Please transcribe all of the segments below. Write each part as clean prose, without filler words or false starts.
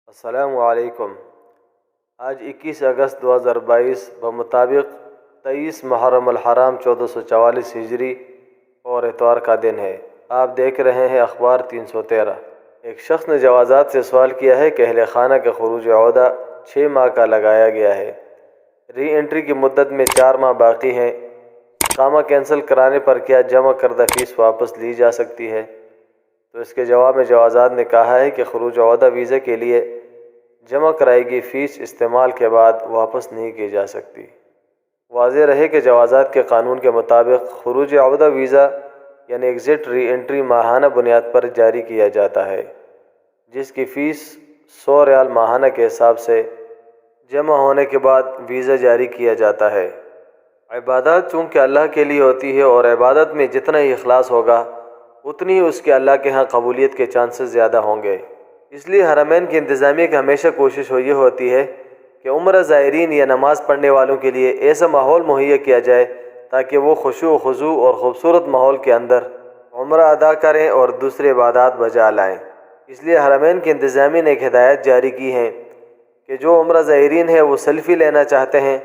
السلام علیکم۔ آج 21 اگست 2022 بمطابق 23 محرم الحرام 1444 ہجری اور اتوار کا دن ہے۔ آپ دیکھ رہے ہیں اخبار 313۔ ایک شخص نے جوازات سے سوال کیا ہے کہ اہل خانہ کا خروج عہدہ 6 ماہ کا لگایا گیا ہے، ری انٹری کی مدت میں 4 ماہ باقی ہیں، اقامہ کینسل کرانے پر کیا جمع کردہ فیس واپس لی جا سکتی ہے؟ تو اس کے جواب میں جوازات نے کہا ہے کہ خروج عہدہ ویزا کے لیے جمع کرائی گئی فیس استعمال کے بعد واپس نہیں کی جا سکتی۔ واضح رہے کہ جوازات کے قانون کے مطابق خروج عہدہ ویزا یعنی ایگزٹ ری انٹری ماہانہ بنیاد پر جاری کیا جاتا ہے، جس کی فیس 100 ریال ماہانہ کے حساب سے جمع ہونے کے بعد ویزا جاری کیا جاتا ہے۔ عبادات چونکہ اللہ کے لیے ہوتی ہے اور عبادت میں جتنا ہی اخلاص ہوگا اتنی ہی اس کے اللہ کے ہاں قبولیت کے چانسز زیادہ ہوں گے۔ اس لیے حرمین کی انتظامیہ کی ہمیشہ کوشش یہ ہوتی ہے کہ عمرہ زائرین یا نماز پڑھنے والوں کے لیے ایسا ماحول مہیا کیا جائے تاکہ وہ خشوع و خضوع اور خوبصورت ماحول کے اندر عمرہ ادا کریں اور دوسرے عبادات بجا لائیں۔ اس لیے حرمین کی انتظامیہ نے ایک ہدایت جاری کی ہے کہ جو عمرہ زائرین ہے وہ سیلفی لینا چاہتے ہیں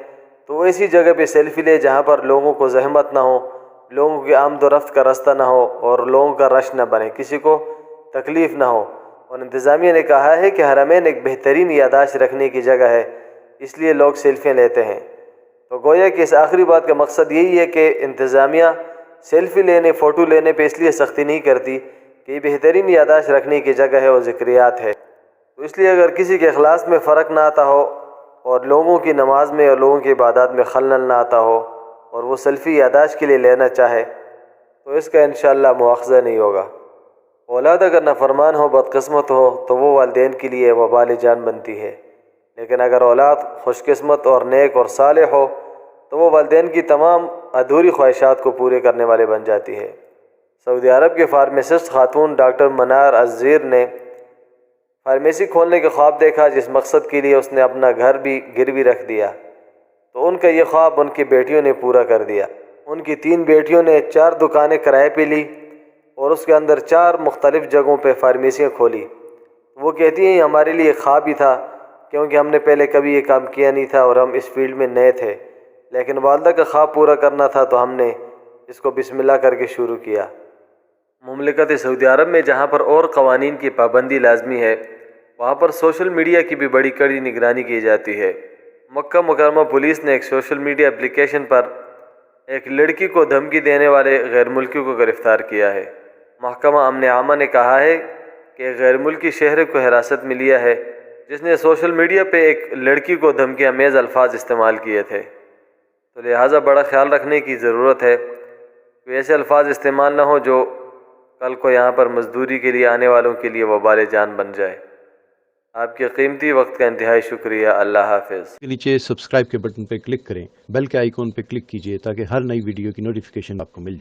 تو وہ ایسی جگہ پہ سیلفی لے جہاں پر لوگوں کو زحمت نہ ہو، لوگوں کی آمد و رفت کا راستہ نہ ہو اور لوگوں کا رش نہ بنے، کسی کو تکلیف نہ ہو۔ اور انتظامیہ نے کہا ہے کہ حرمین ایک بہترین یادداشت رکھنے کی جگہ ہے، اس لیے لوگ سیلفیاں لیتے ہیں۔ تو گویا کہ اس آخری بات کا مقصد یہی ہے کہ انتظامیہ سیلفی لینے، فوٹو لینے پہ اس لیے سختی نہیں کرتی کہ یہ بہترین یادداشت رکھنے کی جگہ ہے اور ذکریات ہے۔ تو اس لیے اگر کسی کے اخلاص میں فرق نہ آتا ہو اور لوگوں کی نماز میں اور لوگوں کی عبادات میں خلل نہ آتا ہو اور وہ سیلفی یادداشت کے لیے لینا چاہے تو اس کا انشاءاللہ مواخذہ نہیں ہوگا۔ اولاد اگر نافرمان ہو، بدقسمت ہو تو وہ والدین کے لیے وبال جان بنتی ہے، لیکن اگر اولاد خوش قسمت اور نیک اور صالح ہو تو وہ والدین کی تمام ادھوری خواہشات کو پورے کرنے والے بن جاتی ہے۔ سعودی عرب کے فارمیسسٹ خاتون ڈاکٹر منار الزیر نے فارمیسی کھولنے کا خواب دیکھا، جس مقصد کے لیے اس نے اپنا گھر بھی گروی رکھ دیا، تو ان کا یہ خواب ان کی بیٹیوں نے پورا کر دیا۔ ان کی 3 بیٹیوں نے 4 دکانیں کرائے پہ لی اور اس کے اندر 4 مختلف جگہوں پہ فارمیسیاں کھولی۔ وہ کہتی ہیں یہ ہمارے لیے خواب ہی تھا، کیونکہ ہم نے پہلے کبھی یہ کام کیا نہیں تھا اور ہم اس فیلڈ میں نئے تھے، لیکن والدہ کا خواب پورا کرنا تھا تو ہم نے اس کو بسم اللہ کر کے شروع کیا۔ مملکت سعودی عرب میں جہاں پر اور قوانین کی پابندی لازمی ہے، وہاں پر سوشل میڈیا کی بھی بڑی کڑی نگرانی کی جاتی ہے۔ مکہ مکرمہ پولیس نے ایک سوشل میڈیا اپلیکیشن پر ایک لڑکی کو دھمکی دینے والے غیر ملکیوں کو گرفتار کیا ہے۔ محکمہ امن عامہ نے کہا ہے کہ غیر ملکی شہری کو حراست میں لیا ہے جس نے سوشل میڈیا پہ ایک لڑکی کو دھمکی آمیز الفاظ استعمال کیے تھے، تو لہٰذا بڑا خیال رکھنے کی ضرورت ہے کہ ایسے الفاظ استعمال نہ ہو جو کل کو یہاں پر مزدوری کے لیے آنے والوں کے لیے وبال جان بن جائے۔ آپ کے قیمتی وقت کا انتہائی شکریہ۔ اللہ حافظ۔ کے نیچے سبسکرائب کے بٹن پہ کلک کریں، بیل کے آئیکن پہ کلک کیجئے تاکہ ہر نئی ویڈیو کی نوٹیفیکیشن آپ کو مل جائے۔